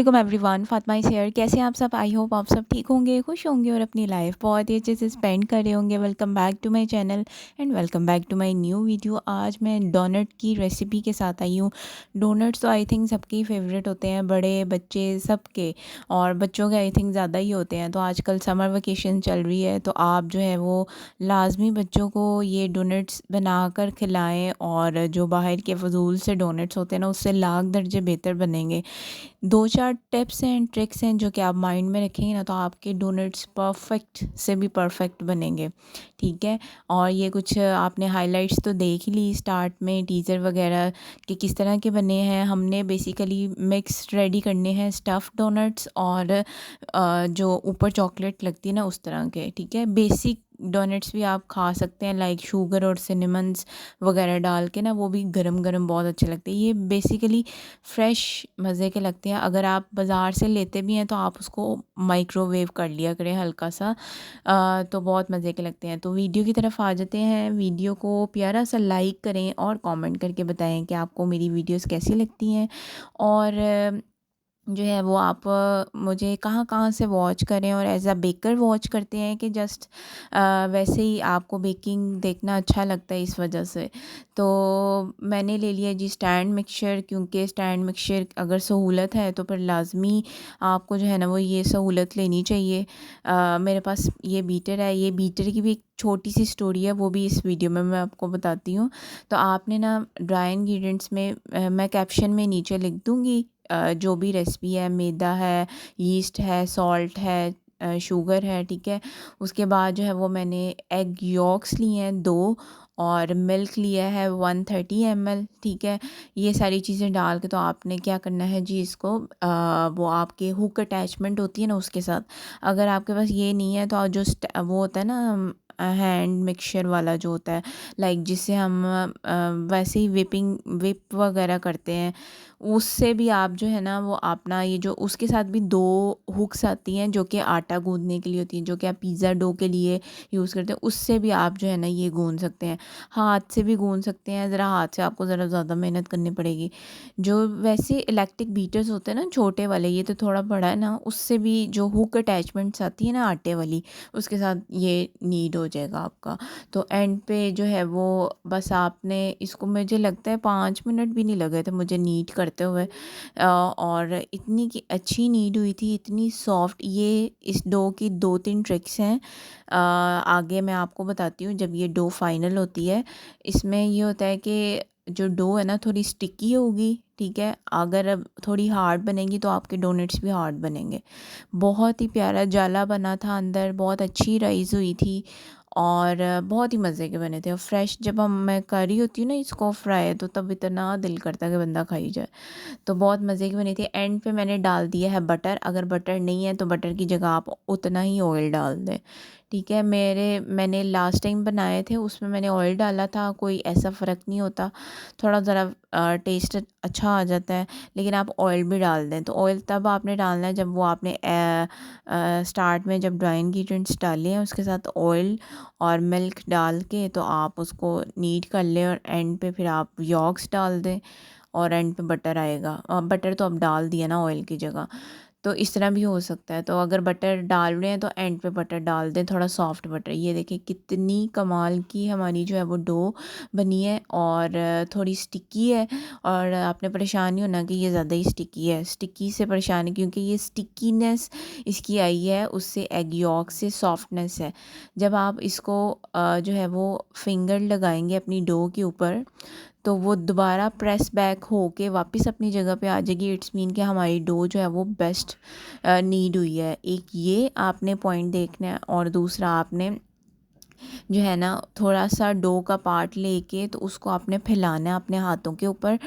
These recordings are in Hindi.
Welcome everyone, Fatima is here. कैसे हैं आप सब? आई होप आप सब ठीक होंगे, खुश होंगे और अपनी लाइफ बहुत ही अच्छे से स्पेंड कर रहे होंगे। Welcome back to my channel and welcome back to my new video. आज मैं डोनट की रेसिपी के साथ आई हूँ। डोनट्स तो आई थिंक सबके फेवरेट होते हैं, बड़े बच्चे सबके, और बच्चों के आई थिंक ज़्यादा ही होते हैं। तो आजकल समर वेकेशन चल रही है, तो आप जो है वो लाजमी बच्चों को ये डोनट्स बना कर खिलाएँ, और जो बाहर के फजूल से डोनट्स होते हैं ना, उससे लाख दर्जे बेहतर बनेंगे। 2-4 टिप्स एंड ट्रिक्स हैं जो कि आप माइंड में रखेंगे ना, तो आपके डोनट्स परफेक्ट से भी परफेक्ट बनेंगे। ठीक है। और ये कुछ आपने हाइलाइट्स तो देख ही ली स्टार्ट में, टीज़र वगैरह कि किस तरह के बने हैं। हमने बेसिकली मिक्स रेडी करने हैं, स्टफ़ डोनट्स और जो ऊपर चॉकलेट लगती है ना उस तरह के। ठीक है। बेसिक डोनट्स भी आप खा सकते हैं, लाइक शुगर और सिनेमन्स वगैरह डाल के ना, वो भी गरम गरम बहुत अच्छे लगते हैं। ये बेसिकली फ़्रेश मज़े के लगते हैं। अगर आप बाज़ार से लेते भी हैं तो आप उसको माइक्रोवेव कर लिया करें हल्का सा, तो बहुत मज़े के लगते हैं। तो वीडियो की तरफ आ जाते हैं। वीडियो को प्यारा सा लाइक करें और कमेंट करके बताएं कि आपको मेरी वीडियोस कैसी लगती हैं, और जो है वो आप मुझे कहाँ कहाँ से वॉच करें, और एज़ अ बेकर वॉच करते हैं कि जस्ट वैसे ही आपको बेकिंग देखना अच्छा लगता है इस वजह से। तो मैंने ले लिया जी स्टैंड मिक्सचर, क्योंकि स्टैंड मिक्सचर अगर सहूलत है तो फिर लाजमी आपको जो है ना वो ये सहूलत लेनी चाहिए। मेरे पास ये बीटर है। ये बीटर की भी एक छोटी सी स्टोरी है, वो भी इस वीडियो में मैं आपको बताती हूँ। तो आपने ना ड्राई इंग्रेडिएंट्स में मैं कैप्शन में नीचे लिख दूँगी जो भी रेसिपी है। मैदा है, यीस्ट है, सॉल्ट है, शुगर है। ठीक है। उसके बाद जो है वो मैंने एग यॉक्स लिए हैं 2, और मिल्क लिया है 130 ml। ठीक है। ये सारी चीज़ें डाल के तो आपने क्या करना है जी, इसको वो आपके हुक अटैचमेंट होती है ना उसके साथ, अगर आपके पास ये नहीं है तो आप जो वो होता है ना हैंड मिक्सचर वाला जो होता है, लाइक जिससे हम वैसे ही विप वगैरह करते हैं, उससे भी आप जो है ना वो अपना ये जो उसके साथ भी 2 हुक्स आती हैं जो कि आटा गूँदने के लिए होती हैं, जो कि आप पिज़्ज़ा डो के लिए यूज़ करते हैं। उससे भी आप जो है ना ये गूँद सकते हैं। हाथ से भी गूँद सकते हैं, ज़रा हाथ से आपको ज़रा ज़्यादा मेहनत करनी पड़ेगी। जो वैसे इलेक्ट्रिक बीटर्स होते हैं ना छोटे वाले, ये तो थोड़ा बड़ा है ना, उससे भी जो हुक अटैचमेंट्स आती है ना आटे वाली, उसके साथ ये नीड हो जाएगा आपका। तो एंड पे जो है वो बस आपने इसको, मुझे लगता है 5 मिनट भी नहीं लगे थे मुझे नीट करते हुए, और इतनी की अच्छी नीड हुई थी, इतनी सॉफ्ट। ये इस डो की 2-3 ट्रिक्स हैं, आगे मैं आपको बताती हूँ जब ये डो फाइनल होती है। इसमें ये होता है कि जो डो है ना थोड़ी स्टिकी होगी। ठीक है। अगर अब थोड़ी हार्ड बनेगी तो आपके डोनट्स भी हार्ड बनेंगे। बहुत ही प्यारा जाला बना था अंदर, बहुत अच्छी राइस हुई थी, और बहुत ही मज़े के बने थे। और फ्रेश जब मैं कर रही होती हूँ ना इसको फ्राई, तो तब इतना दिल करता है कि बंदा खाई जाए। तो बहुत मज़े की बनी थी। एंड पे मैंने डाल दिया है बटर। अगर बटर नहीं है तो बटर की जगह आप उतना ही ऑयल डाल दें। ठीक है। मैंने लास्ट टाइम बनाए थे उसमें मैंने ऑयल डाला था, कोई ऐसा फ़र्क नहीं होता, थोड़ा ज़रा टेस्ट अच्छा आ जाता है, लेकिन आप ऑयल भी डाल दें। तो ऑयल तब आपने डालना है जब वो आपने स्टार्ट में जब ड्राई इंग्रेडिएंट्स डाले हैं उसके साथ ऑयल और मिल्क डाल के, तो आप उसको नीट कर लें, और एंड पे फिर आप यॉक्स डाल दें, और एंड पे बटर आएगा। बटर तो अब डाल दिया ना ऑयल की जगह, तो इस तरह भी हो सकता है। तो अगर बटर डाल रहे हैं तो एंड पे बटर डाल दें, थोड़ा सॉफ्ट बटर। ये देखिए कितनी कमाल की हमारी जो है वो डो बनी है, और थोड़ी स्टिकी है। और आपने परेशान नहीं होना कि ये ज़्यादा ही स्टिकी है, स्टिकी से परेशान है, क्योंकि ये स्टिकीनेस इसकी आई है उससे, एग यॉक से सॉफ्टनेस है। जब आप इसको जो है वो फिंगर लगाएंगे अपनी डो के ऊपर, तो वो दोबारा प्रेस बैक होके वापस अपनी जगह पे आ जाएगी। इट्स मीन कि हमारी डो जो है वो बेस्ट नीड हुई है। एक ये आपने पॉइंट देखना है, और दूसरा आपने जो है ना थोड़ा सा डो का पार्ट लेके तो उसको आपने फैलाना है अपने हाथों के ऊपर,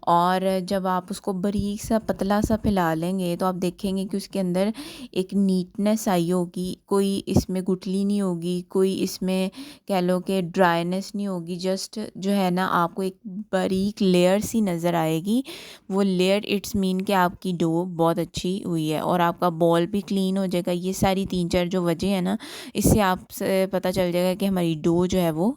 और जब आप उसको बारीक सा पतला सा फैला लेंगे तो आप देखेंगे कि उसके अंदर एक नीटनेस आई होगी, कोई इसमें गुठली नहीं होगी, कोई इसमें कह लो कि ड्राइनेस नहीं होगी। जस्ट जो है ना आपको एक बारीक लेयर सी नज़र आएगी। वो लेयर इट्स मीन कि आपकी डो बहुत अच्छी हुई है, और आपका बॉल भी क्लीन हो जाएगा। ये सारी 3-4 जो वजह है ना, इससे आपसे पता चल जाएगा कि हमारी डो जो है वो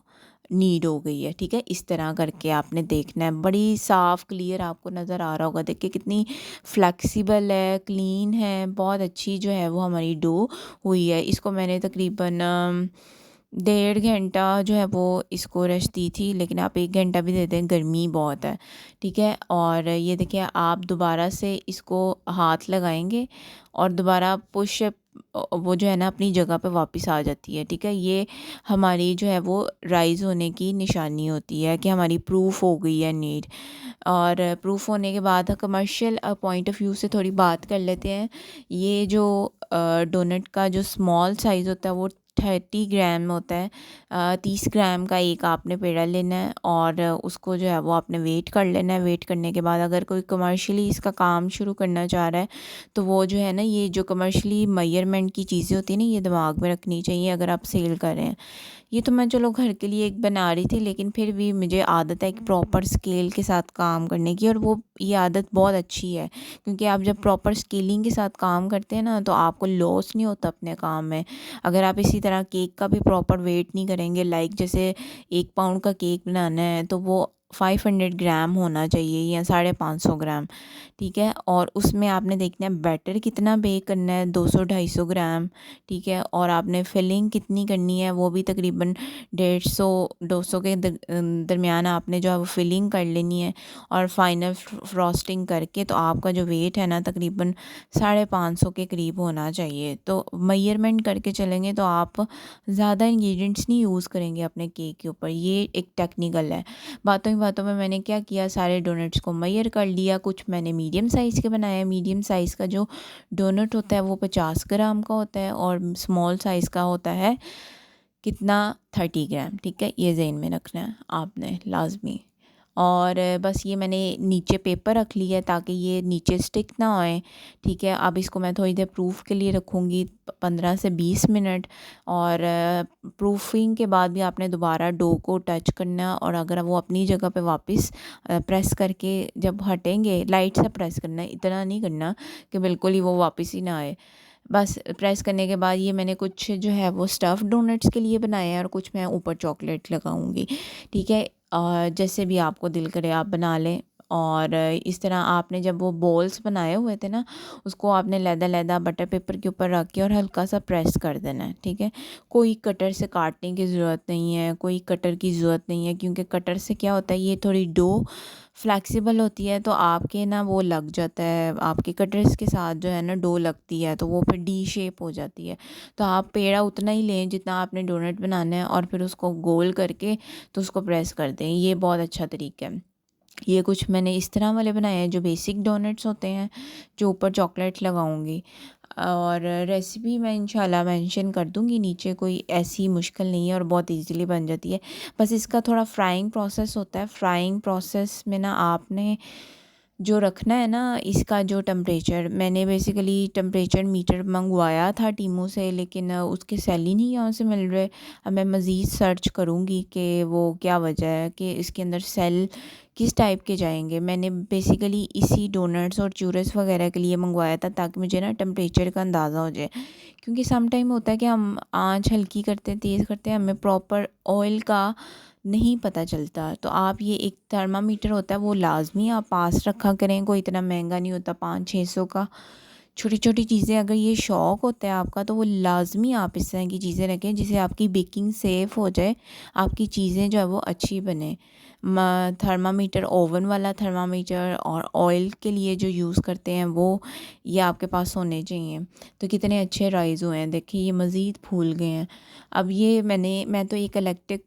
नीड हो गई है। ठीक है, इस तरह करके आपने देखना है। बड़ी साफ़ क्लियर आपको नज़र आ रहा होगा। देखिए कितनी फ्लेक्सिबल है, क्लीन है, बहुत अच्छी जो है वो हमारी डो हुई है। इसको मैंने तकरीबन 1.5 घंटा जो है वो इसको रेस्ट दी थी, लेकिन आप 1 घंटा भी दे दें, गर्मी बहुत है। ठीक है, और ये देखिए आप दोबारा से इसको हाथ लगाएंगे और दोबारा पुश वो जो है ना अपनी जगह पे वापस आ जाती है। ठीक है, ये हमारी जो है वो राइज़ होने की निशानी होती है कि हमारी प्रूफ हो गई है नीड। और प्रूफ होने के बाद कमर्शियल पॉइंट ऑफ व्यू से थोड़ी बात कर लेते हैं। ये जो डोनट का जो स्मॉल साइज़ होता है वो 30 ग्राम होता है। 30 ग्राम का एक आपने पेड़ा लेना है और उसको जो है वो आपने वेट कर लेना है। वेट करने के बाद अगर कोई कमर्शियली इसका काम शुरू करना चाह रहा है तो वो जो है ना, ये जो कमर्शियली मेजरमेंट की चीज़ें होती हैं ना, ये दिमाग में रखनी चाहिए अगर आप सेल कर रहे हैं। ये तो मैं चलो घर के लिए एक बना रही थी, लेकिन फिर भी मुझे आदत है एक प्रॉपर स्केल के साथ काम करने की, और वो ये आदत बहुत अच्छी है क्योंकि आप जब प्रॉपर स्केलिंग के साथ काम करते हैं ना तो आपको लॉस नहीं होता अपने काम में। अगर आप इसी तरह केक का भी प्रॉपर वेट नहीं करेंगे, लाइक जैसे 1 पाउंड का केक बनाना है तो वो 500 ग्राम होना चाहिए या 550 ग्राम। ठीक है, और उसमें आपने देखना है बैटर कितना बेक करना है, 200-250 ग्राम। ठीक है, और आपने फिलिंग कितनी करनी है वो भी तकरीबन 150-200 के दरमियान आपने जो है वो फिलिंग कर लेनी है। और फाइनल फ्रॉस्टिंग करके तो आपका जो वेट है ना तकरीबन 550 के करीब होना चाहिए। तो मेजरमेंट करके चलेंगे तो आप ज़्यादा इंग्रेडिएंट्स नहीं यूज़ करेंगे अपने केक के ऊपर। ये एक टेक्निकल है। बातों ही बातों में मैंने क्या किया, सारे डोनट्स को मेजर कर लिया। कुछ मैंने मीडियम साइज़ के बनाए। मीडियम साइज़ का जो डोनट होता है वो 50 ग्राम का होता है और स्मॉल साइज़ का होता है कितना, 30 ग्राम। ठीक है, ये ज़हन में रखना है आपने लाजमी। और बस ये मैंने नीचे पेपर रख लिया है ताकि ये नीचे स्टिक ना होए। ठीक है, अब इसको मैं थोड़ी देर प्रूफ के लिए रखूँगी 15 से 20 मिनट। और प्रूफिंग के बाद भी आपने दोबारा डो को टच करना, और अगर वो अपनी जगह पे वापस प्रेस करके जब हटेंगे, लाइट से प्रेस करना है, इतना नहीं करना कि बिल्कुल ही वो वापस ही ना आए। बस प्रेस करने के बाद ये मैंने कुछ जो है वो स्टफ़ डोनट्स के लिए बनाए हैं और कुछ मैं ऊपर चॉकलेट लगाऊंगी। ठीक है, जैसे भी आपको दिल करे आप बना लें। और इस तरह आपने जब वो बॉल्स बनाए हुए थे ना, उसको आपने लैदा बटर पेपर के ऊपर रख के और हल्का सा प्रेस कर देना है। ठीक है, कोई कटर से काटने की ज़रूरत नहीं है, कोई कटर की ज़रूरत नहीं है, क्योंकि कटर से क्या होता है, ये थोड़ी डो फ्लेक्सिबल होती है तो आपके ना वो लग जाता है, आपके कटर्स के साथ जो है ना डो लगती है तो वो फिर डी शेप हो जाती है। तो आप पेड़ा उतना ही लें जितना आपने डोनट बनाना है और फिर उसको गोल करके तो उसको प्रेस कर दें। ये बहुत अच्छा तरीका है। ये कुछ मैंने इस तरह वाले बनाए हैं जो बेसिक डोनट्स होते हैं, जो ऊपर चॉकलेट लगाऊंगी। और रेसिपी मैं इंशाल्लाह मेंशन कर दूंगी नीचे, कोई ऐसी मुश्किल नहीं है और बहुत इजीली बन जाती है। बस इसका थोड़ा फ्राइंग प्रोसेस होता है। फ्राइंग प्रोसेस में ना आपने जो रखना है ना, इसका जो टेम्परेचर, मैंने बेसिकली टेम्परेचर मीटर मंगवाया था टीमू से, लेकिन उसके सेल ही नहीं यहाँ से मिल रहे। अब मैं मज़ीद सर्च करूँगी कि वो क्या वजह है कि इसके अंदर सेल किस टाइप के जाएंगे। मैंने बेसिकली इसी डोनट्स और चूरस वगैरह के लिए मंगवाया था ताकि मुझे ना टेम्परेचर का अंदाज़ा हो जाए, क्योंकि सम टाइम होता है कि हम आँच हल्की करते हैं, तेज़ करते हैं, हमें प्रॉपर ऑयल का नहीं पता चलता। तो आप ये एक थर्मामीटर होता है वो लाजमी आप पास रखा करें। कोई इतना महंगा नहीं होता, 500-600 का। छोटी छोटी चीज़ें, अगर ये शौक़ होता है आपका तो वो लाजमी आप इस तरह की चीज़ें रखें जिससे आपकी बेकिंग सेफ़ हो जाए, आपकी चीज़ें जो है वो अच्छी बने। थर्मामीटर, ओवन वाला थर्मामीटर और ऑयल के लिए जो यूज़ करते हैं वो, ये आपके पास होने चाहिए। तो कितने अच्छे राइज़ हुए हैं, देखिए ये मज़ीद फूल गए हैं। अब ये मैं तो एक इलेक्ट्रिक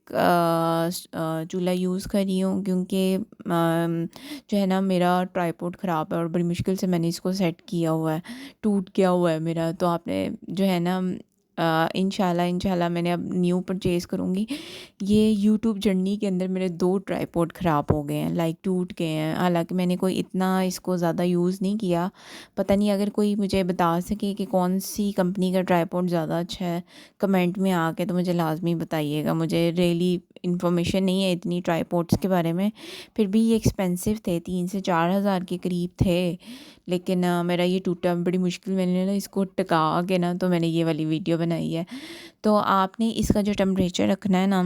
चूल्हा यूज़ कर रही हूँ क्योंकि जो है ना मेरा ट्राईपॉड ख़राब है और बड़ी मुश्किल से मैंने इसको सेट किया हुआ है, टूट गया हुआ है मेरा। तो आपने जो है ना इंशाल्लाह मैंने अब न्यू परचेज़ करूँगी। ये यूट्यूब जर्नी के अंदर मेरे 2 ट्राईपॉड ख़राब हो गए हैं, लाइक टूट गए हैं। हालांकि मैंने कोई इतना इसको ज़्यादा यूज़ नहीं किया। पता नहीं, अगर कोई मुझे बता सके कि कौन सी कंपनी का ट्राईपॉड ज़्यादा अच्छा है, कमेंट में आके तो मुझे लाजमी बताइएगा। मुझे रियली इन्फॉर्मेशन नहीं है इतनी ट्राईपॉड्स के बारे में। फिर भी ये एक्सपेंसिव थे, 3 से 4 हज़ार के करीब थे। लेकिन मेरा ये टूटा बड़ी मुश्किल, मैंने ना इसको टिका के ना तो मैंने ये वाली वीडियो बनाई है। तो आपने इसका जो टेम्परेचर रखना है ना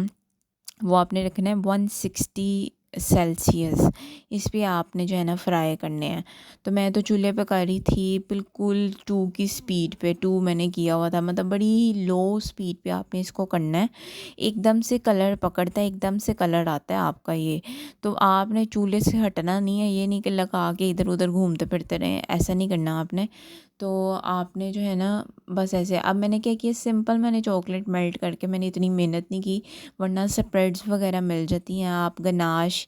वो आपने रखना है 160 सेल्सियस। इस पे आपने जो है ना फ्राई करने हैं। तो मैं तो चूल्हे पे कर रही थी बिल्कुल 2 की स्पीड पे, 2 मैंने किया हुआ था, मतलब बड़ी लो स्पीड पे आपने इसको करना है। एकदम से कलर पकड़ता है, एकदम से कलर आता है आपका ये। तो आपने चूल्हे से हटना नहीं है, ये नहीं कि लगा के इधर उधर घूमते फिरते रहें, ऐसा नहीं करना आपने। तो आपने जो है ना बस ऐसे, अब मैंने क्या किया, सिंपल मैंने चॉकलेट मेल्ट करके, मैंने इतनी मेहनत नहीं की, वरना स्प्रेड्स वगैरह मिल जाती हैं, आप गनाश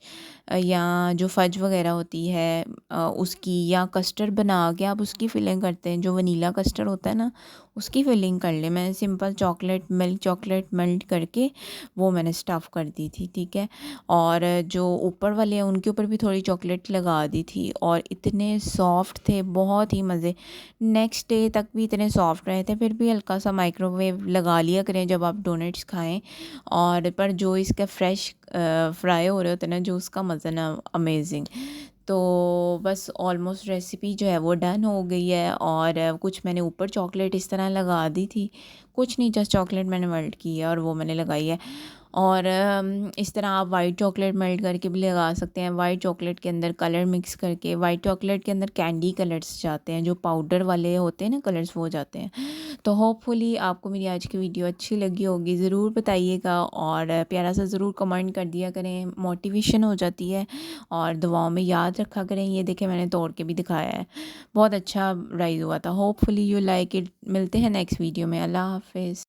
या जो फज वगैरह होती है उसकी, या कस्टर्ड बना के आप उसकी फिलिंग करते हैं, जो वनीला कस्टर्ड होता है ना उसकी फिलिंग कर ले। मैंने simple chocolate milk chocolate melt करके वो मैंने स्टफ़ कर दी थी, ठीक है। और जो ऊपर वाले हैं उनके ऊपर भी थोड़ी चॉकलेट लगा दी थी, और इतने सॉफ्ट थे, बहुत ही मज़े। नेक्स्ट डे तक भी इतने सॉफ्ट रहे थे। फिर भी हल्का सा माइक्रोवेव लगा लिया करें जब आप डोनट्स खाएं। और पर जो इसका फ्रेश फ्राई हो रहे होते हैं ना, जो उसका मज़ा ना अमेजिंग। तो बस ऑलमोस्ट रेसिपी जो है वो डन हो गई है। और कुछ मैंने ऊपर चॉकलेट इस तरह लगा दी थी, कुछ नहीं, जस्ट चॉकलेट मैंने मेल्ट की है और वो मैंने लगाई है। और इस तरह आप वाइट चॉकलेट मेल्ट करके भी लगा सकते हैं। वाइट चॉकलेट के अंदर कलर मिक्स करके, वाइट चॉकलेट के अंदर कैंडी कलर्स जाते हैं, जो पाउडर वाले होते हैं ना कलर्स, वो जाते हैं। तो होपफुली आपको मेरी आज की वीडियो अच्छी लगी होगी, ज़रूर बताइएगा, और प्यारा सा ज़रूर कमेंट कर दिया करें, मोटिवेशन हो जाती है। और दुआओं में याद रखा करें। ये देखें मैंने तोड़ के भी दिखाया है, बहुत अच्छा राइज़ हुआ था। Hopefully you like it. मिलते हैं नेक्स्ट वीडियो में। अल्लाह हाफिज़।